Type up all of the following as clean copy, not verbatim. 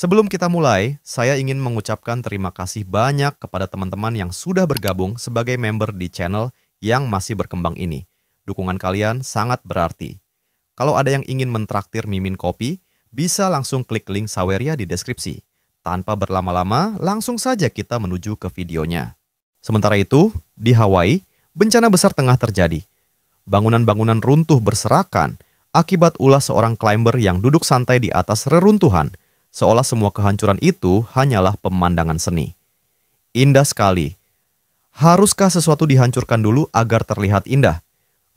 Sebelum kita mulai, saya ingin mengucapkan terima kasih banyak kepada teman-teman yang sudah bergabung sebagai member di channel yang masih berkembang ini. Dukungan kalian sangat berarti. Kalau ada yang ingin mentraktir Mimin Kopi, bisa langsung klik link Saweria di deskripsi. Tanpa berlama-lama, langsung saja kita menuju ke videonya. Sementara itu, di Hawaii, bencana besar tengah terjadi. Bangunan-bangunan runtuh berserakan akibat ulah seorang climber yang duduk santai di atas reruntuhan, seolah semua kehancuran itu hanyalah pemandangan seni. Indah sekali. Haruskah sesuatu dihancurkan dulu agar terlihat indah?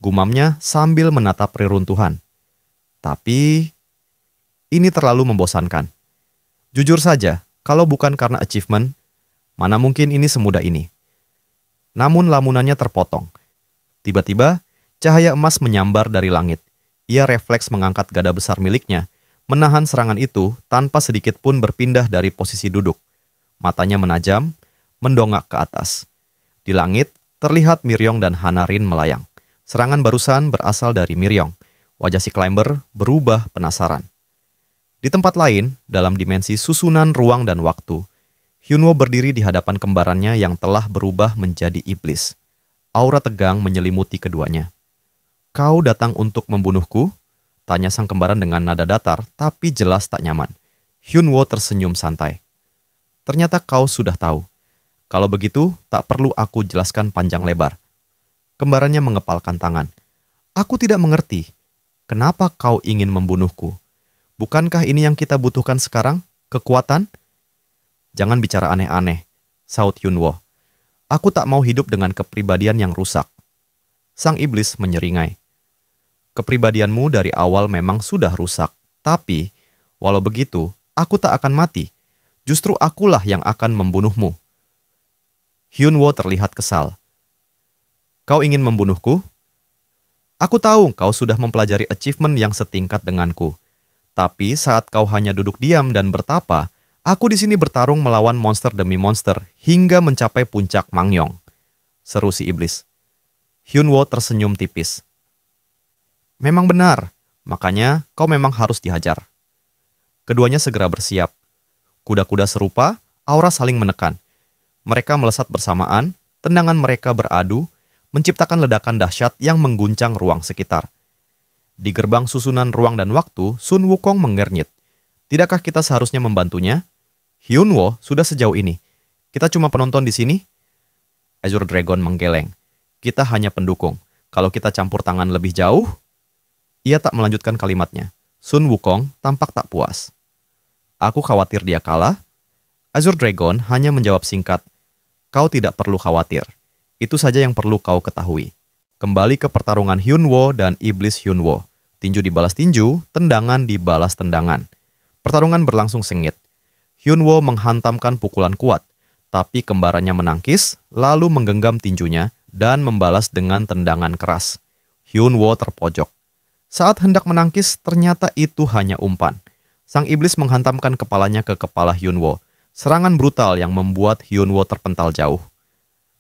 Gumamnya sambil menatap reruntuhan. Tapi, ini terlalu membosankan. Jujur saja, kalau bukan karena achievement, mana mungkin ini semudah ini. Namun lamunannya terpotong. Tiba-tiba, cahaya emas menyambar dari langit. Ia refleks mengangkat gada besar miliknya, menahan serangan itu tanpa sedikit pun berpindah dari posisi duduk. Matanya menajam, mendongak ke atas. Di langit, terlihat Miryong dan Hanarin melayang. Serangan barusan berasal dari Miryong. Wajah si climber berubah penasaran. Di tempat lain, dalam dimensi susunan ruang dan waktu, Hyunwoo berdiri di hadapan kembarannya yang telah berubah menjadi iblis. Aura tegang menyelimuti keduanya. "Kau datang untuk membunuhku?" tanya sang kembaran dengan nada datar, tapi jelas tak nyaman. Hyunwoo tersenyum santai. "Ternyata kau sudah tahu. Kalau begitu, tak perlu aku jelaskan panjang lebar." Kembarannya mengepalkan tangan. "Aku tidak mengerti. Kenapa kau ingin membunuhku? Bukankah ini yang kita butuhkan sekarang? Kekuatan?" "Jangan bicara aneh-aneh," saut Hyunwoo. "Aku tak mau hidup dengan kepribadian yang rusak." Sang iblis menyeringai. "Kepribadianmu dari awal memang sudah rusak. Tapi, walau begitu, aku tak akan mati. Justru akulah yang akan membunuhmu." Hyunwoo terlihat kesal. "Kau ingin membunuhku? Aku tahu kau sudah mempelajari achievement yang setingkat denganku. Tapi saat kau hanya duduk diam dan bertapa, aku di sini bertarung melawan monster demi monster hingga mencapai puncak Mangyong," seru si iblis. Hyunwoo tersenyum tipis. "Memang benar, makanya kau memang harus dihajar." Keduanya segera bersiap. Kuda-kuda serupa, aura saling menekan. Mereka melesat bersamaan, tendangan mereka beradu, menciptakan ledakan dahsyat yang mengguncang ruang sekitar. Di gerbang susunan ruang dan waktu, Sun Wukong mengernyit. "Tidakkah kita seharusnya membantunya? Hyunwoo sudah sejauh ini. Kita cuma penonton di sini?" Azure Dragon menggeleng. "Kita hanya pendukung. Kalau kita campur tangan lebih jauh..." Ia tak melanjutkan kalimatnya. Sun Wukong tampak tak puas. "Aku khawatir dia kalah?" Azure Dragon hanya menjawab singkat, "Kau tidak perlu khawatir. Itu saja yang perlu kau ketahui." Kembali ke pertarungan Hyunwoo dan iblis Hyunwoo. Tinju dibalas tinju, tendangan dibalas tendangan. Pertarungan berlangsung sengit. Hyunwoo menghantamkan pukulan kuat, tapi kembarannya menangkis, lalu menggenggam tinjunya dan membalas dengan tendangan keras. Hyunwoo terpojok. Saat hendak menangkis, ternyata itu hanya umpan. Sang iblis menghantamkan kepalanya ke kepala Hyunwoo. Serangan brutal yang membuat Hyunwoo terpental jauh.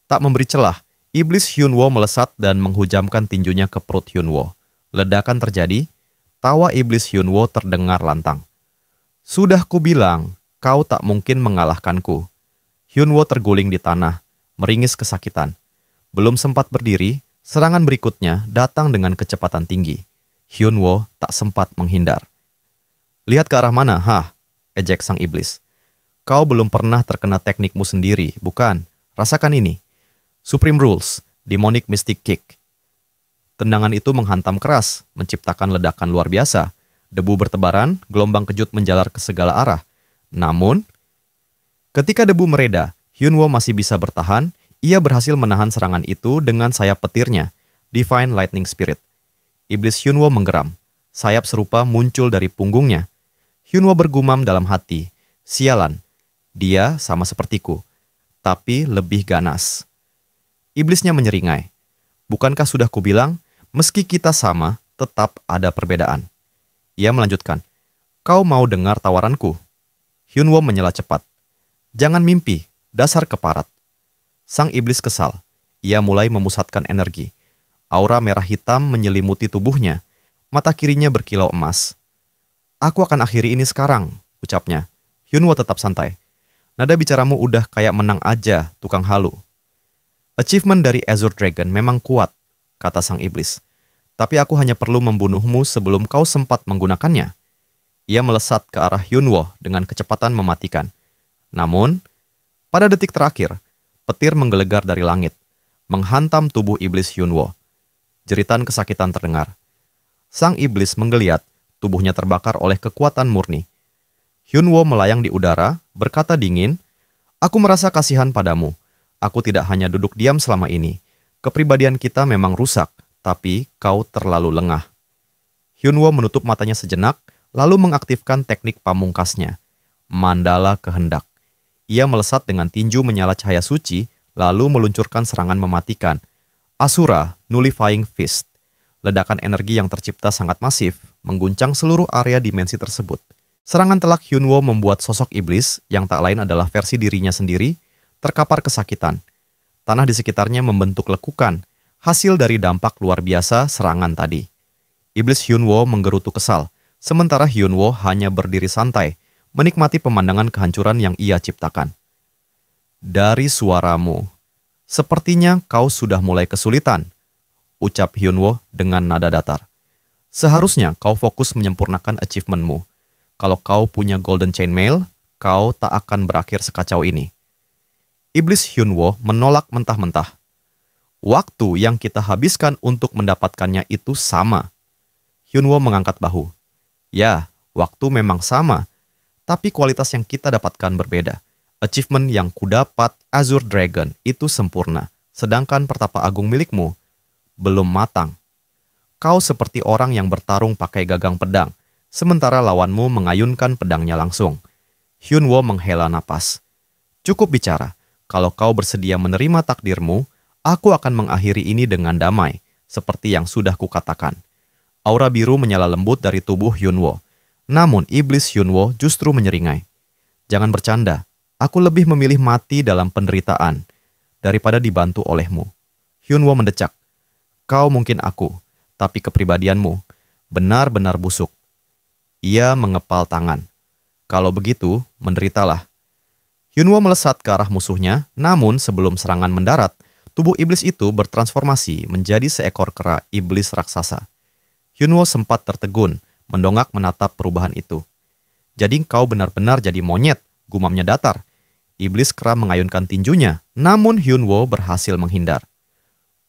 Tak memberi celah, iblis Hyunwoo melesat dan menghujamkan tinjunya ke perut Hyunwoo. Ledakan terjadi, tawa iblis Hyunwoo terdengar lantang. "Sudah kubilang, kau tak mungkin mengalahkanku." Hyunwoo terguling di tanah, meringis kesakitan. Belum sempat berdiri, serangan berikutnya datang dengan kecepatan tinggi. Hyunwoo tak sempat menghindar. "Lihat ke arah mana, ejek sang iblis. "Kau belum pernah terkena teknikmu sendiri, bukan? Rasakan ini. Supreme Rules, Demonic Mystic Kick." Tendangan itu menghantam keras, menciptakan ledakan luar biasa. Debu bertebaran, gelombang kejut menjalar ke segala arah. Namun, ketika debu mereda, Hyunwoo masih bisa bertahan. Ia berhasil menahan serangan itu dengan sayap petirnya, Divine Lightning Spirit. Iblis Hyunwoo menggeram. Sayap serupa muncul dari punggungnya. Hyunwoo bergumam dalam hati, "Sialan, dia sama sepertiku, tapi lebih ganas." Iblisnya menyeringai. "Bukankah sudah kubilang, meski kita sama, tetap ada perbedaan." Ia melanjutkan, "Kau mau dengar tawaranku?" Hyunwoo menyela cepat. "Jangan mimpi, dasar keparat." Sang iblis kesal. Ia mulai memusatkan energi. Aura merah hitam menyelimuti tubuhnya. Mata kirinya berkilau emas. "Aku akan akhiri ini sekarang," ucapnya. Hyunwoo tetap santai. Nada bicaramu udah kayak menang aja, tukang halu. Achievement dari Azure Dragon memang kuat, kata sang iblis. Tapi aku hanya perlu membunuhmu sebelum kau sempat menggunakannya. Ia melesat ke arah Hyunwoo dengan kecepatan mematikan. Namun, pada detik terakhir, petir menggelegar dari langit, menghantam tubuh iblis Hyunwoo. Jeritan kesakitan terdengar. Sang iblis menggeliat, tubuhnya terbakar oleh kekuatan murni. Hyunwoo melayang di udara, berkata dingin, "Aku merasa kasihan padamu. Aku tidak hanya duduk diam selama ini. Kepribadian kita memang rusak, tapi kau terlalu lengah." Hyunwoo menutup matanya sejenak, lalu mengaktifkan teknik pamungkasnya, Mandala Kehendak. Ia melesat dengan tinju menyala cahaya suci, lalu meluncurkan serangan mematikan, Asura Nullifying Fist. Ledakan energi yang tercipta sangat masif, mengguncang seluruh area dimensi tersebut. Serangan telak Hyunwoo membuat sosok iblis, yang tak lain adalah versi dirinya sendiri, terkapar kesakitan. Tanah di sekitarnya membentuk lekukan, hasil dari dampak luar biasa serangan tadi. Iblis Hyunwoo menggerutu kesal, sementara Hyunwoo hanya berdiri santai, menikmati pemandangan kehancuran yang ia ciptakan. "Dari suaramu, sepertinya kau sudah mulai kesulitan," ucap Hyunwoo dengan nada datar. "Seharusnya kau fokus menyempurnakan achievement-mu. Kalau kau punya Golden Chainmail, kau tak akan berakhir sekacau ini." Iblis Hyunwoo menolak mentah-mentah. "Waktu yang kita habiskan untuk mendapatkannya itu sama." Hyunwoo mengangkat bahu. "Ya, waktu memang sama, tapi kualitas yang kita dapatkan berbeda. Achievement yang kudapat Azure Dragon itu sempurna, sedangkan pertapa agung milikmu belum matang. Kau seperti orang yang bertarung pakai gagang pedang, sementara lawanmu mengayunkan pedangnya langsung." Hyunwoo menghela napas. "Cukup bicara. Kalau kau bersedia menerima takdirmu, aku akan mengakhiri ini dengan damai, seperti yang sudah kukatakan." Aura biru menyala lembut dari tubuh Hyunwoo. Namun iblis Hyunwoo justru menyeringai. "Jangan bercanda. Aku lebih memilih mati dalam penderitaan daripada dibantu olehmu." Hyunwoo mendecak. "Kau mungkin aku, tapi kepribadianmu benar-benar busuk." Ia mengepal tangan. "Kalau begitu, menderitalah." Hyunwoo melesat ke arah musuhnya, namun sebelum serangan mendarat, tubuh iblis itu bertransformasi menjadi seekor kera iblis raksasa. Hyunwoo sempat tertegun, mendongak menatap perubahan itu. "Jadi kau benar-benar jadi monyet," gumamnya datar. Iblis kera mengayunkan tinjunya, namun Hyunwoo berhasil menghindar.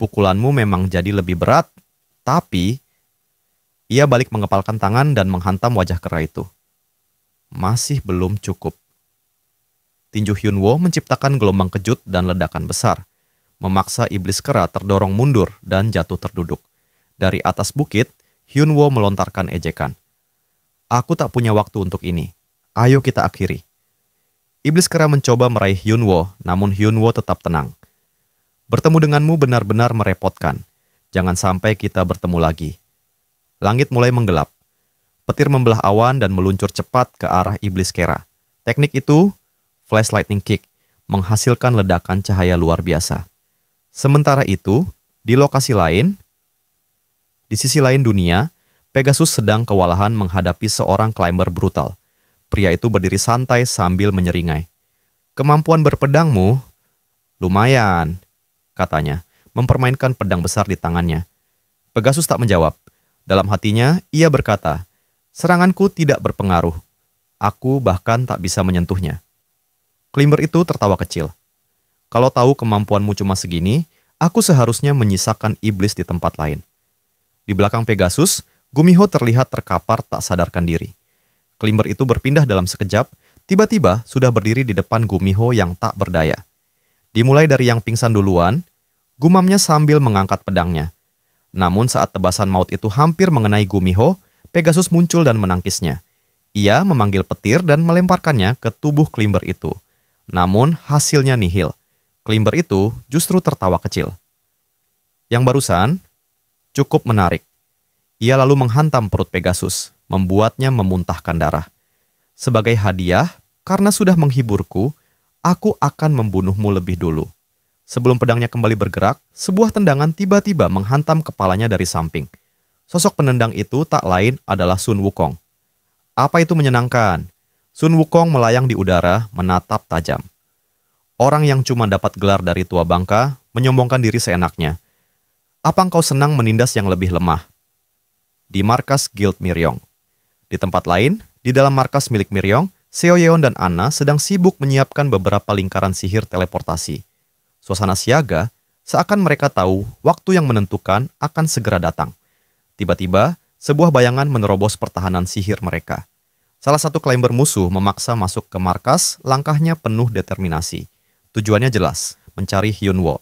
"Pukulanmu memang jadi lebih berat, tapi..." Ia balik mengepalkan tangan dan menghantam wajah kera itu. "Masih belum cukup." Tinju Hyunwoo menciptakan gelombang kejut dan ledakan besar, memaksa iblis kera terdorong mundur dan jatuh terduduk. Dari atas bukit, Hyunwoo melontarkan ejekan. "Aku tak punya waktu untuk ini. Ayo kita akhiri." Iblis kera mencoba meraih Hyunwoo, namun Hyunwoo tetap tenang. "Bertemu denganmu benar-benar merepotkan. Jangan sampai kita bertemu lagi." Langit mulai menggelap. Petir membelah awan dan meluncur cepat ke arah iblis kera. Teknik itu, Flash Lightning Kick, menghasilkan ledakan cahaya luar biasa. Sementara itu, di lokasi lain, di sisi lain dunia, Pegasus sedang kewalahan menghadapi seorang climber brutal. Pria itu berdiri santai sambil menyeringai. "Kemampuan berpedangmu lumayan," katanya, mempermainkan pedang besar di tangannya. Pegasus tak menjawab. Dalam hatinya, ia berkata, "Seranganku tidak berpengaruh. Aku bahkan tak bisa menyentuhnya." Climber itu tertawa kecil. "Kalau tahu kemampuanmu cuma segini, aku seharusnya menyisakan iblis di tempat lain." Di belakang Pegasus, Gumiho terlihat terkapar tak sadarkan diri. Climber itu berpindah dalam sekejap, tiba-tiba sudah berdiri di depan Gumiho yang tak berdaya. Dimulai dari yang pingsan duluan, gumamnya sambil mengangkat pedangnya. Namun saat tebasan maut itu hampir mengenai Gumiho, Pegasus muncul dan menangkisnya. Ia memanggil petir dan melemparkannya ke tubuh Climber itu. Namun hasilnya nihil. Climber itu justru tertawa kecil. Yang barusan cukup menarik. Ia lalu menghantam perut Pegasus, membuatnya memuntahkan darah. "Sebagai hadiah, karena sudah menghiburku, aku akan membunuhmu lebih dulu." Sebelum pedangnya kembali bergerak, sebuah tendangan tiba-tiba menghantam kepalanya dari samping. Sosok penendang itu tak lain adalah Sun Wukong. "Apa itu menyenangkan?" Sun Wukong melayang di udara, menatap tajam. Orang yang cuma dapat gelar dari tua bangka menyombongkan diri seenaknya. Apa engkau senang menindas yang lebih lemah? Di markas Guild Miryong. Di tempat lain, di dalam markas milik Miryong, Seo Yeon dan Anna sedang sibuk menyiapkan beberapa lingkaran sihir teleportasi. Suasana siaga, seakan mereka tahu waktu yang menentukan akan segera datang. Tiba-tiba, sebuah bayangan menerobos pertahanan sihir mereka. Salah satu climber musuh memaksa masuk ke markas, langkahnya penuh determinasi. Tujuannya jelas, mencari Hyunwoo.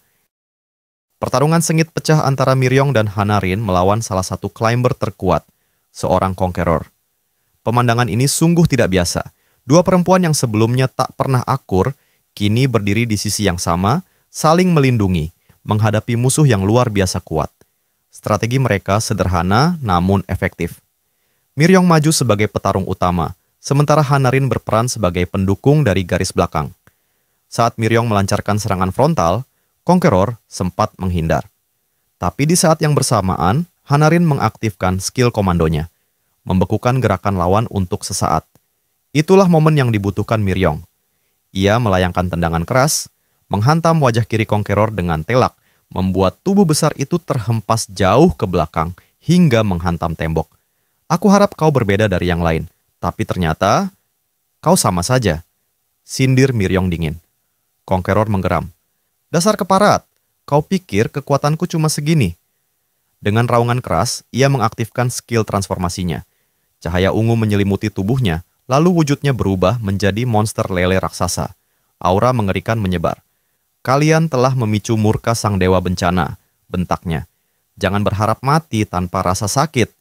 Pertarungan sengit pecah antara Miryong dan Hanarin melawan salah satu climber terkuat, seorang conqueror. Pemandangan ini sungguh tidak biasa. Dua perempuan yang sebelumnya tak pernah akur, kini berdiri di sisi yang sama, saling melindungi, menghadapi musuh yang luar biasa kuat. Strategi mereka sederhana namun efektif. Miryong maju sebagai petarung utama, sementara Hanarin berperan sebagai pendukung dari garis belakang. Saat Miryong melancarkan serangan frontal, Conqueror sempat menghindar. Tapi di saat yang bersamaan, Hanarin mengaktifkan skill komandonya, membekukan gerakan lawan untuk sesaat. Itulah momen yang dibutuhkan Miryong. Ia melayangkan tendangan keras, menghantam wajah kiri Conqueror dengan telak, membuat tubuh besar itu terhempas jauh ke belakang hingga menghantam tembok. Aku harap kau berbeda dari yang lain, tapi ternyata kau sama saja. Sindir Miryong dingin. Conqueror menggeram. Dasar keparat, kau pikir kekuatanku cuma segini? Dengan raungan keras, ia mengaktifkan skill transformasinya. Cahaya ungu menyelimuti tubuhnya, lalu wujudnya berubah menjadi monster lele raksasa. Aura mengerikan menyebar. Kalian telah memicu murka sang dewa bencana, bentaknya. Jangan berharap mati tanpa rasa sakit.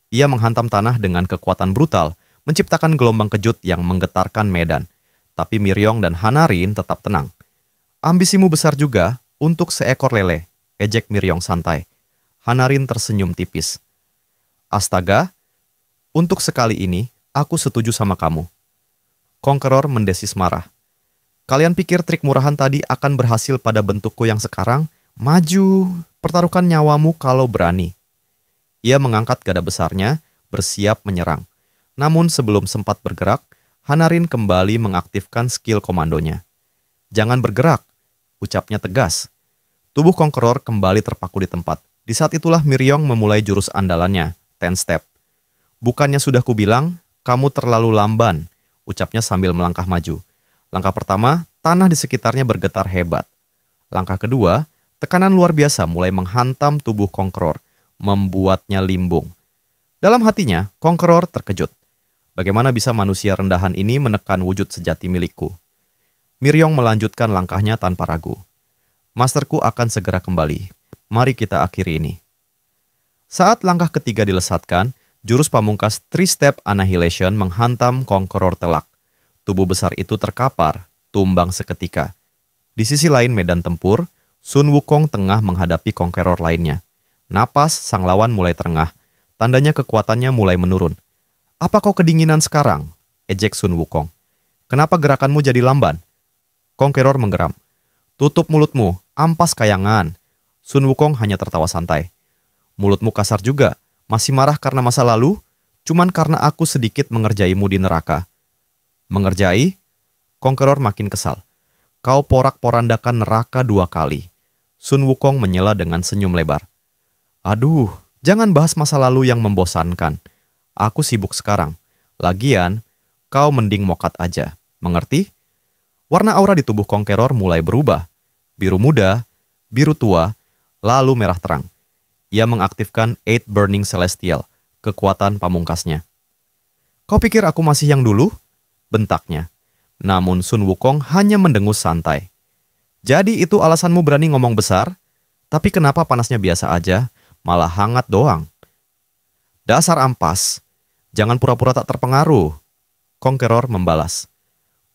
Ia menghantam tanah dengan kekuatan brutal, menciptakan gelombang kejut yang menggetarkan medan. Tapi Miryong dan Hanarin tetap tenang. Ambisimu besar juga untuk seekor lele, ejek Miryong santai. Hanarin tersenyum tipis. Astaga, untuk sekali ini, aku setuju sama kamu. Conqueror mendesis marah. Kalian pikir trik murahan tadi akan berhasil pada bentukku yang sekarang? Maju, pertaruhkan nyawamu kalau berani. Ia mengangkat gada besarnya, bersiap menyerang. Namun sebelum sempat bergerak, Hanarin kembali mengaktifkan skill komandonya. Jangan bergerak, ucapnya tegas. Tubuh Conqueror kembali terpaku di tempat. Di saat itulah Miryong memulai jurus andalannya, 10 step. Bukannya sudah kubilang, kamu terlalu lamban, ucapnya sambil melangkah maju. Langkah pertama, tanah di sekitarnya bergetar hebat. Langkah kedua, tekanan luar biasa mulai menghantam tubuh Conqueror, membuatnya limbung. Dalam hatinya, Conqueror terkejut. Bagaimana bisa manusia rendahan ini menekan wujud sejati milikku? Miryong melanjutkan langkahnya tanpa ragu. Masterku akan segera kembali. Mari kita akhiri ini. Saat langkah ketiga dilesatkan, jurus pamungkas 3-step annihilation menghantam Conqueror telak. Tubuh besar itu terkapar, tumbang seketika. Di sisi lain medan tempur, Sun Wukong tengah menghadapi Conqueror lainnya. Napas sang lawan mulai terengah, tandanya kekuatannya mulai menurun. Apa kau kedinginan sekarang? Ejek Sun Wukong. Kenapa gerakanmu jadi lamban? Conqueror menggeram. Tutup mulutmu, ampas kayangan. Sun Wukong hanya tertawa santai. Mulutmu kasar juga, masih marah karena masa lalu? Cuman karena aku sedikit mengerjaimu di neraka. Mengerjai? Conqueror makin kesal. Kau porak-porandakan neraka 2 kali. Sun Wukong menyela dengan senyum lebar. Aduh, jangan bahas masa lalu yang membosankan. Aku sibuk sekarang. Lagian, kau mending mokat aja. Mengerti? Warna aura di tubuh Conqueror mulai berubah. Biru muda, biru tua, lalu merah terang. Ia mengaktifkan 8 Burning Celestial, kekuatan pamungkasnya. Kau pikir aku masih yang dulu? Bentaknya. Namun Sun Wukong hanya mendengus santai. Jadi itu alasanmu berani ngomong besar? Tapi kenapa panasnya biasa aja? Malah hangat doang. Dasar ampas. Jangan pura-pura tak terpengaruh. Conqueror membalas.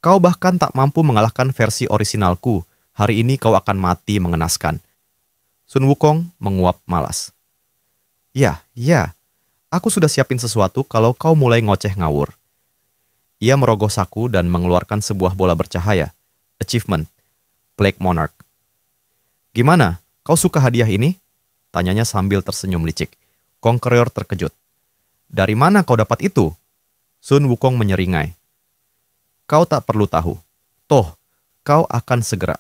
Kau bahkan tak mampu mengalahkan versi orisinalku. Hari ini kau akan mati mengenaskan. Sun Wukong menguap malas. Ya, aku sudah siapin sesuatu kalau kau mulai ngoceh ngawur. Ia merogoh saku dan mengeluarkan sebuah bola bercahaya. Achievement. Plague Monarch. Gimana? Kau suka hadiah ini? Tanyanya sambil tersenyum licik. Conqueror terkejut. Dari mana kau dapat itu? Sun Wukong menyeringai. Kau tak perlu tahu. Toh, kau akan segera.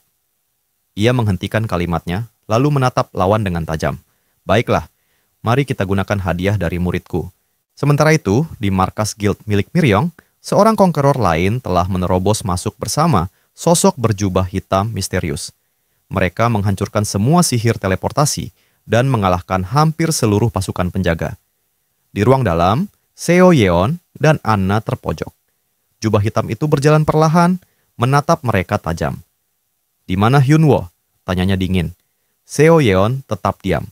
Ia menghentikan kalimatnya, lalu menatap lawan dengan tajam. Baiklah, mari kita gunakan hadiah dari muridku. Sementara itu, di markas guild milik Miryong, seorang konkeror lain telah menerobos masuk bersama sosok berjubah hitam misterius. Mereka menghancurkan semua sihir teleportasi dan mengalahkan hampir seluruh pasukan penjaga. Di ruang dalam, Seo Yeon dan Anna terpojok. Jubah hitam itu berjalan perlahan, menatap mereka tajam. "Di mana Hyunwoo?" tanyanya dingin. Seo Yeon tetap diam.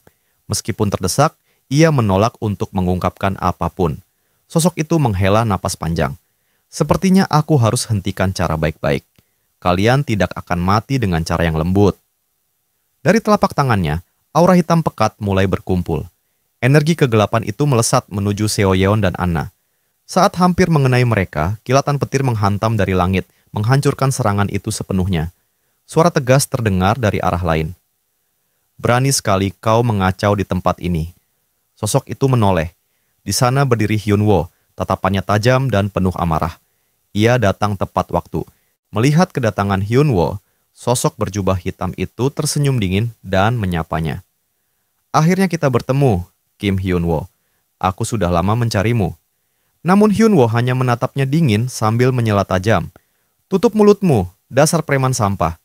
Meskipun terdesak, ia menolak untuk mengungkapkan apapun. Sosok itu menghela napas panjang. "Sepertinya aku harus hentikan cara baik-baik. Kalian tidak akan mati dengan cara yang lembut." Dari telapak tangannya, aura hitam pekat mulai berkumpul. Energi kegelapan itu melesat menuju Seo Yeon dan Anna. Saat hampir mengenai mereka, kilatan petir menghantam dari langit, menghancurkan serangan itu sepenuhnya. Suara tegas terdengar dari arah lain. "Berani sekali kau mengacau di tempat ini." Sosok itu menoleh. Di sana berdiri Hyunwoo, tatapannya tajam dan penuh amarah. Ia datang tepat waktu. Melihat kedatangan Hyunwoo, sosok berjubah hitam itu tersenyum dingin dan menyapanya. "Akhirnya kita bertemu, Kim Hyunwoo. Aku sudah lama mencarimu." Namun Hyunwoo hanya menatapnya dingin sambil menyela tajam. "Tutup mulutmu, dasar preman sampah.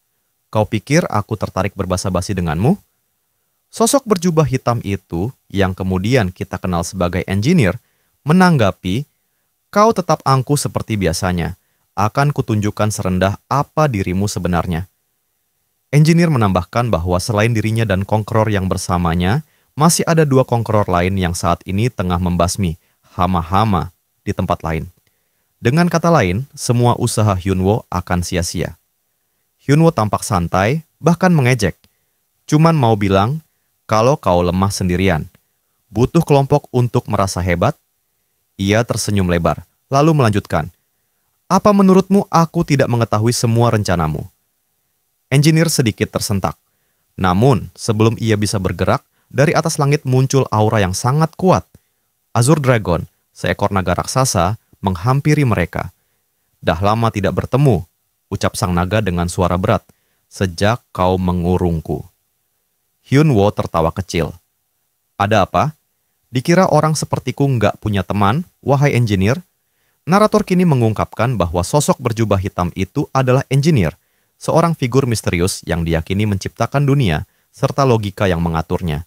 Kau pikir aku tertarik berbasa-basi denganmu?" Sosok berjubah hitam itu, yang kemudian kita kenal sebagai engineer, menanggapi, "Kau tetap angkuh seperti biasanya. Akan kutunjukkan serendah apa dirimu sebenarnya." Engineer menambahkan bahwa selain dirinya dan konkeror yang bersamanya, masih ada 2 konkeror lain yang saat ini tengah membasmi hama-hama di tempat lain. Dengan kata lain, semua usaha Hyunwoo akan sia-sia. Hyunwoo tampak santai, bahkan mengejek. "Cuman mau bilang, kalau kau lemah sendirian, butuh kelompok untuk merasa hebat?" Ia tersenyum lebar, lalu melanjutkan, "Apa menurutmu aku tidak mengetahui semua rencanamu?" Engineer sedikit tersentak. Namun, sebelum ia bisa bergerak, dari atas langit muncul aura yang sangat kuat. Azure Dragon, seekor naga raksasa, menghampiri mereka. "Dah lama tidak bertemu," ucap sang naga dengan suara berat, "sejak kau mengurungku." Hyunwoo tertawa kecil. "Ada apa? Dikira orang sepertiku nggak punya teman, wahai engineer?" Narator kini mengungkapkan bahwa sosok berjubah hitam itu adalah engineer, seorang figur misterius yang diyakini menciptakan dunia, serta logika yang mengaturnya.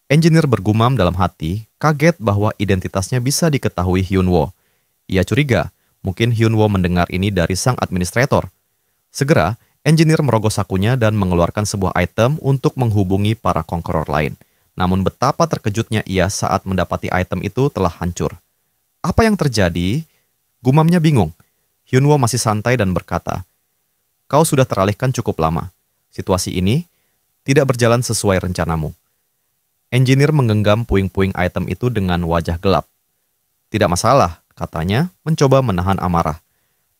Engineer bergumam dalam hati, kaget bahwa identitasnya bisa diketahui Hyunwoo. Ia curiga, mungkin Hyunwoo mendengar ini dari sang administrator. Segera, engineer merogoh sakunya dan mengeluarkan sebuah item untuk menghubungi para konkeror lain. Namun betapa terkejutnya ia saat mendapati item itu telah hancur. "Apa yang terjadi?" Gumamnya bingung. Hyunwoo masih santai dan berkata, "Kau sudah teralihkan cukup lama. Situasi ini tidak berjalan sesuai rencanamu." Engineer menggenggam puing-puing item itu dengan wajah gelap. "Tidak masalah," katanya, mencoba menahan amarah.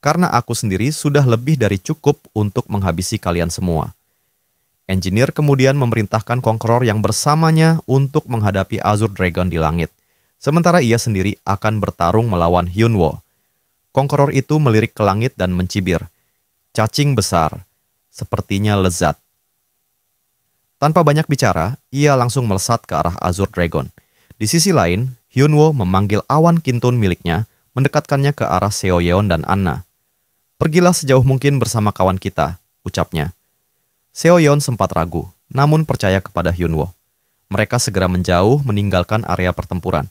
"Karena aku sendiri sudah lebih dari cukup untuk menghabisi kalian semua." Engineer kemudian memerintahkan konkeror yang bersamanya untuk menghadapi Azure Dragon di langit. Sementara ia sendiri akan bertarung melawan Hyunwoo. Konkeror itu melirik ke langit dan mencibir. "Cacing besar, sepertinya lezat." Tanpa banyak bicara, ia langsung melesat ke arah Azure Dragon. Di sisi lain, Hyunwoo memanggil awan kintun miliknya, mendekatkannya ke arah Seo Yeon dan Anna. "Pergilah sejauh mungkin bersama kawan kita," ucapnya. Seo Yeon sempat ragu, namun percaya kepada Hyunwoo. Mereka segera menjauh meninggalkan area pertempuran.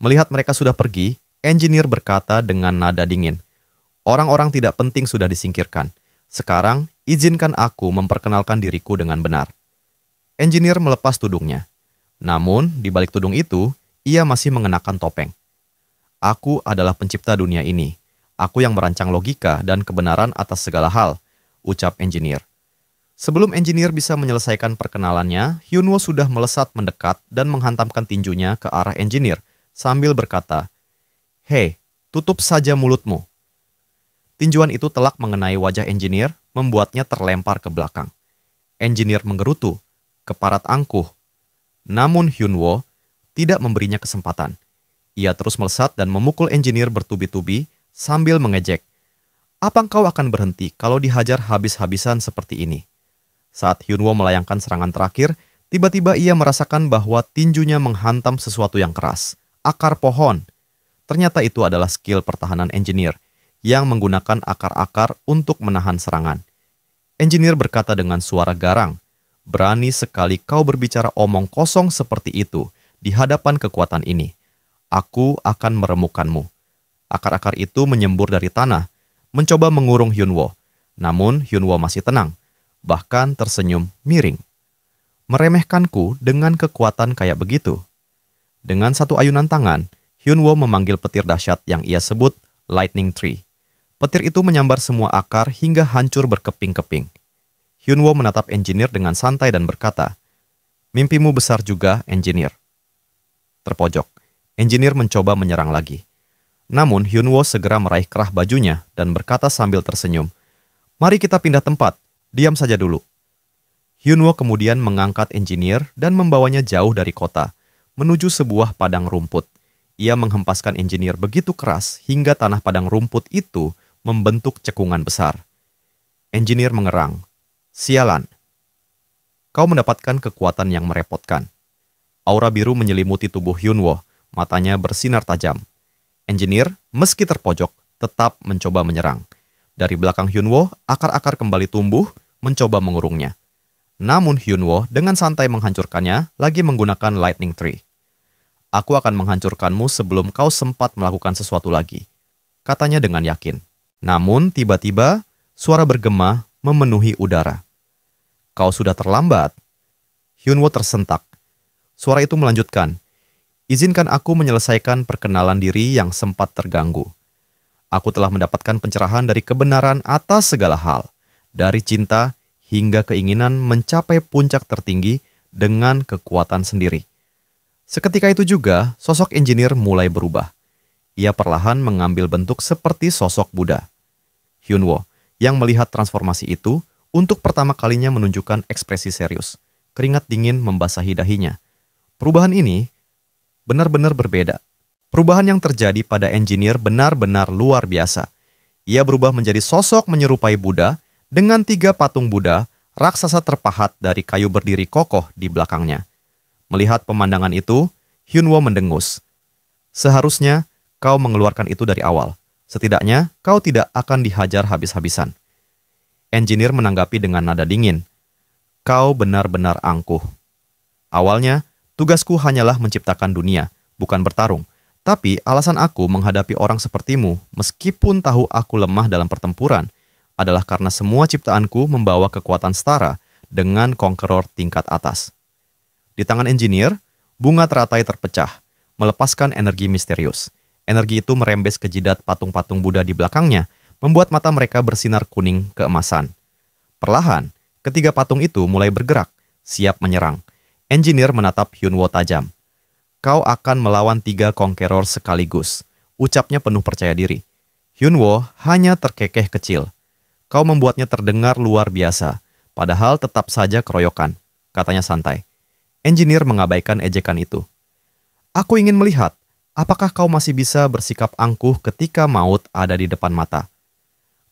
Melihat mereka sudah pergi, engineer berkata dengan nada dingin, "Orang-orang tidak penting sudah disingkirkan. Sekarang, izinkan aku memperkenalkan diriku dengan benar." Engineer melepas tudungnya. Namun, di balik tudung itu, ia masih mengenakan topeng. "Aku adalah pencipta dunia ini. Aku yang merancang logika dan kebenaran atas segala hal," ucap engineer. Sebelum engineer bisa menyelesaikan perkenalannya, Hyunwoo sudah melesat mendekat dan menghantamkan tinjunya ke arah engineer sambil berkata, "Hei, tutup saja mulutmu." Tinjuan itu telak mengenai wajah engineer, membuatnya terlempar ke belakang. Engineer menggerutu, keparat angkuh. Namun Hyunwoo tidak memberinya kesempatan. Ia terus melesat dan memukul engineer bertubi-tubi sambil mengejek. Apa engkau akan berhenti kalau dihajar habis-habisan seperti ini? Saat Hyunwoo melayangkan serangan terakhir, tiba-tiba ia merasakan bahwa tinjunya menghantam sesuatu yang keras. Akar pohon. Ternyata itu adalah skill pertahanan engineer yang menggunakan akar-akar untuk menahan serangan. Engineer berkata dengan suara garang, "Berani sekali kau berbicara omong kosong seperti itu di hadapan kekuatan ini. Aku akan meremukkanmu." Akar-akar itu menyembur dari tanah, mencoba mengurung Hyunwoo. Namun Hyunwoo masih tenang, bahkan tersenyum miring. Meremehkanku dengan kekuatan kayak begitu. Dengan satu ayunan tangan, Hyunwoo memanggil petir dahsyat yang ia sebut Lightning Tree. Petir itu menyambar semua akar hingga hancur berkeping-keping. Hyunwoo menatap engineer dengan santai dan berkata, "Mimpimu besar juga, engineer." Terpojok, engineer mencoba menyerang lagi. Namun Hyunwoo segera meraih kerah bajunya dan berkata sambil tersenyum, "Mari kita pindah tempat, diam saja dulu." Hyunwoo kemudian mengangkat engineer dan membawanya jauh dari kota, menuju sebuah padang rumput. Ia menghempaskan engineer begitu keras hingga tanah padang rumput itu membentuk cekungan besar. Engineer mengerang, "Sialan. Kau mendapatkan kekuatan yang merepotkan." Aura biru menyelimuti tubuh Hyunwoo, matanya bersinar tajam. Engineer, meski terpojok, tetap mencoba menyerang. Dari belakang Hyunwoo, akar-akar kembali tumbuh, mencoba mengurungnya. Namun Hyunwoo dengan santai menghancurkannya, lagi menggunakan Lightning Tree. "Aku akan menghancurkanmu sebelum kau sempat melakukan sesuatu lagi," katanya dengan yakin. Namun tiba-tiba, suara bergema memenuhi udara. "Kau sudah terlambat." Hyunwoo tersentak. Suara itu melanjutkan, "Izinkan aku menyelesaikan perkenalan diri yang sempat terganggu. Aku telah mendapatkan pencerahan dari kebenaran atas segala hal, dari cinta hingga keinginan mencapai puncak tertinggi dengan kekuatan sendiri." Seketika itu juga, sosok engineer mulai berubah. Ia perlahan mengambil bentuk seperti sosok Buddha. Hyunwoo, yang melihat transformasi itu, untuk pertama kalinya menunjukkan ekspresi serius. Keringat dingin membasahi dahinya. Perubahan ini benar-benar berbeda. Perubahan yang terjadi pada engineer benar-benar luar biasa. Ia berubah menjadi sosok menyerupai Buddha dengan 3 patung Buddha, raksasa terpahat dari kayu berdiri kokoh di belakangnya. Melihat pemandangan itu, Hyunwoo mendengus. "Seharusnya kau mengeluarkan itu dari awal. Setidaknya kau tidak akan dihajar habis-habisan." Engineer menanggapi dengan nada dingin. "Kau benar-benar angkuh. Awalnya, tugasku hanyalah menciptakan dunia, bukan bertarung. Tapi alasan aku menghadapi orang sepertimu, meskipun tahu aku lemah dalam pertempuran, adalah karena semua ciptaanku membawa kekuatan setara dengan Conqueror tingkat atas." Di tangan engineer, bunga teratai terpecah, melepaskan energi misterius. Energi itu merembes ke jidat patung-patung Buddha di belakangnya, membuat mata mereka bersinar kuning keemasan. Perlahan, ketiga patung itu mulai bergerak, siap menyerang. Engineer menatap Hyunwoo tajam. "Kau akan melawan 3 Conqueror sekaligus," ucapnya penuh percaya diri. Hyunwoo hanya terkekeh kecil. "Kau membuatnya terdengar luar biasa, padahal tetap saja keroyokan," katanya santai. Engineer mengabaikan ejekan itu. "Aku ingin melihat, apakah kau masih bisa bersikap angkuh ketika maut ada di depan mata."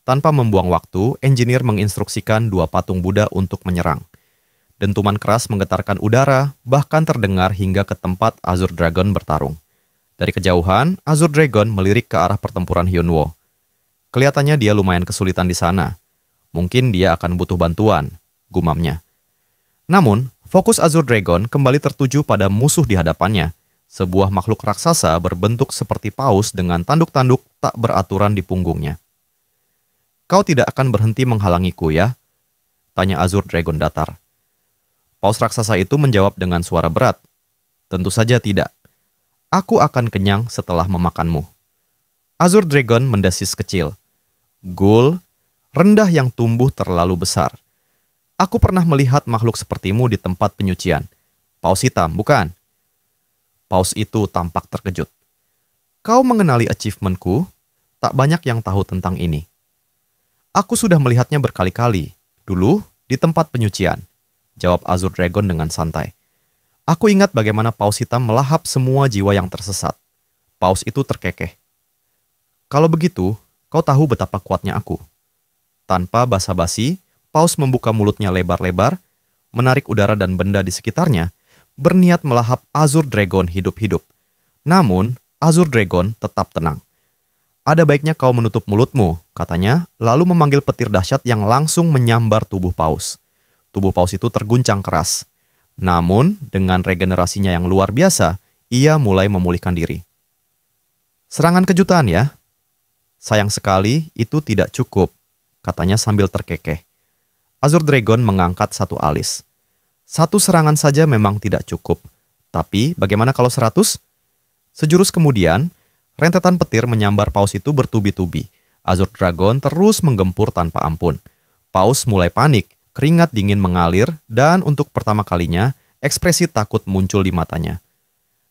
Tanpa membuang waktu, engineer menginstruksikan 2 patung Buddha untuk menyerang. Dentuman keras menggetarkan udara, bahkan terdengar hingga ke tempat Azure Dragon bertarung. Dari kejauhan, Azure Dragon melirik ke arah pertempuran Hyunwoo. Kelihatannya dia lumayan kesulitan di sana. Mungkin dia akan butuh bantuan, gumamnya. Namun, fokus Azure Dragon kembali tertuju pada musuh di hadapannya, sebuah makhluk raksasa berbentuk seperti paus dengan tanduk-tanduk tak beraturan di punggungnya. "Kau tidak akan berhenti menghalangiku, ya?" tanya Azure Dragon datar. Paus raksasa itu menjawab dengan suara berat, "Tentu saja tidak. Aku akan kenyang setelah memakanmu." Azure Dragon mendesis kecil. "Ghoul, rendah yang tumbuh terlalu besar. Aku pernah melihat makhluk sepertimu di tempat penyucian. Paus hitam, bukan?" Paus itu tampak terkejut. "Kau mengenali achievementku? Tak banyak yang tahu tentang ini." "Aku sudah melihatnya berkali-kali, dulu di tempat penyucian," jawab Azure Dragon dengan santai. "Aku ingat bagaimana paus hitam melahap semua jiwa yang tersesat." Paus itu terkekeh. "Kalau begitu, Kau tahu betapa kuatnya aku. Tanpa basa-basi, Paus membuka mulutnya lebar-lebar, menarik udara dan benda di sekitarnya, berniat melahap Azure Dragon hidup-hidup. Namun, Azure Dragon tetap tenang. Ada baiknya kau menutup mulutmu, katanya, lalu memanggil petir dahsyat yang langsung menyambar tubuh Paus. Tubuh Paus itu terguncang keras. Namun, dengan regenerasinya yang luar biasa, ia mulai memulihkan diri. Serangan kejutan ya? Sayang sekali, itu tidak cukup, katanya sambil terkekeh. Azure Dragon mengangkat satu alis. Satu serangan saja memang tidak cukup. Tapi, bagaimana kalau 100? Sejurus kemudian, rentetan petir menyambar Paus itu bertubi-tubi. Azure Dragon terus menggempur tanpa ampun. Paus mulai panik, keringat dingin mengalir, dan untuk pertama kalinya, ekspresi takut muncul di matanya.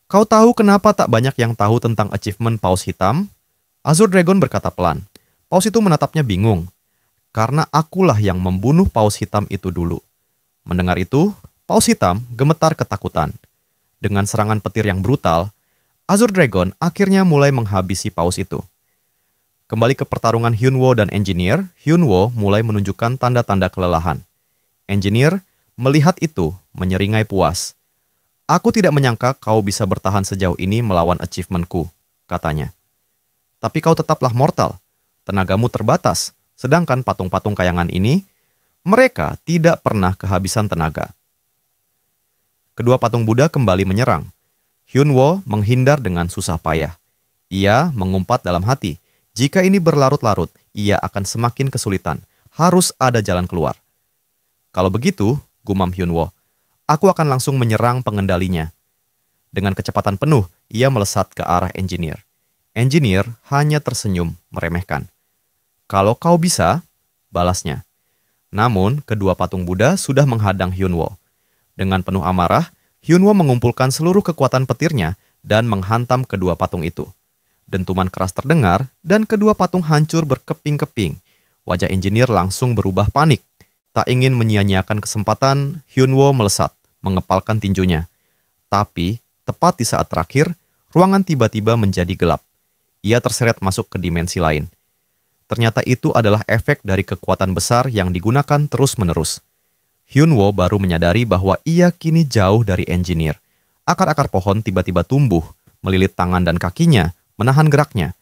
Kau tahu kenapa tak banyak yang tahu tentang achievement Paus Hitam? Azure Dragon berkata pelan. Paus itu menatapnya bingung. Karena akulah yang membunuh Paus Hitam itu dulu. Mendengar itu, Paus Hitam gemetar ketakutan. Dengan serangan petir yang brutal, Azure Dragon akhirnya mulai menghabisi Paus itu. Kembali ke pertarungan Hyunwoo dan Engineer, Hyunwoo mulai menunjukkan tanda-tanda kelelahan. Engineer melihat itu, menyeringai puas. Aku tidak menyangka kau bisa bertahan sejauh ini melawan achievementku, katanya. Tapi kau tetaplah mortal. Tenagamu terbatas, sedangkan patung-patung kayangan ini, mereka tidak pernah kehabisan tenaga. Kedua patung Buddha kembali menyerang. Hyunwoo menghindar dengan susah payah. Ia mengumpat dalam hati, jika ini berlarut-larut, ia akan semakin kesulitan. Harus ada jalan keluar. Kalau begitu, gumam Hyunwoo, aku akan langsung menyerang pengendalinya. Dengan kecepatan penuh, ia melesat ke arah Engineer. Engineer hanya tersenyum, meremehkan. Kalau kau bisa, balasnya. Namun, kedua patung Buddha sudah menghadang Hyunwoo. Dengan penuh amarah, Hyunwoo mengumpulkan seluruh kekuatan petirnya dan menghantam kedua patung itu. Dentuman keras terdengar dan kedua patung hancur berkeping-keping. Wajah Engineer langsung berubah panik. Tak ingin menyia-nyiakan kesempatan, Hyunwoo melesat, mengepalkan tinjunya. Tapi, tepat di saat terakhir, ruangan tiba-tiba menjadi gelap. Ia terseret masuk ke dimensi lain. Ternyata itu adalah efek dari kekuatan besar yang digunakan terus-menerus. Hyunwoo baru menyadari bahwa ia kini jauh dari Engineer. Akar-akar pohon tiba-tiba tumbuh, melilit tangan dan kakinya, menahan geraknya.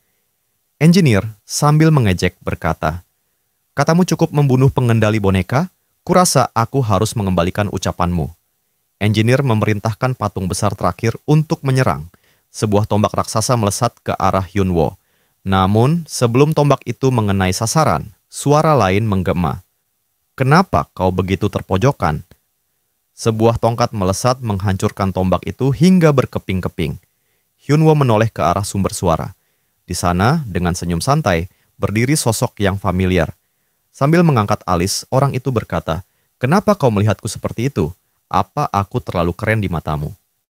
Engineer sambil mengejek berkata, katamu cukup membunuh pengendali boneka? Kurasa aku harus mengembalikan ucapanmu. Engineer memerintahkan patung besar terakhir untuk menyerang. Sebuah tombak raksasa melesat ke arah Hyunwoo. Namun, sebelum tombak itu mengenai sasaran, suara lain menggema. Kenapa kau begitu terpojokan? Sebuah tongkat melesat menghancurkan tombak itu hingga berkeping-keping. Hyunwoo menoleh ke arah sumber suara. Di sana, dengan senyum santai, berdiri sosok yang familiar. Sambil mengangkat alis, orang itu berkata, kenapa kau melihatku seperti itu? Apa aku terlalu keren di matamu?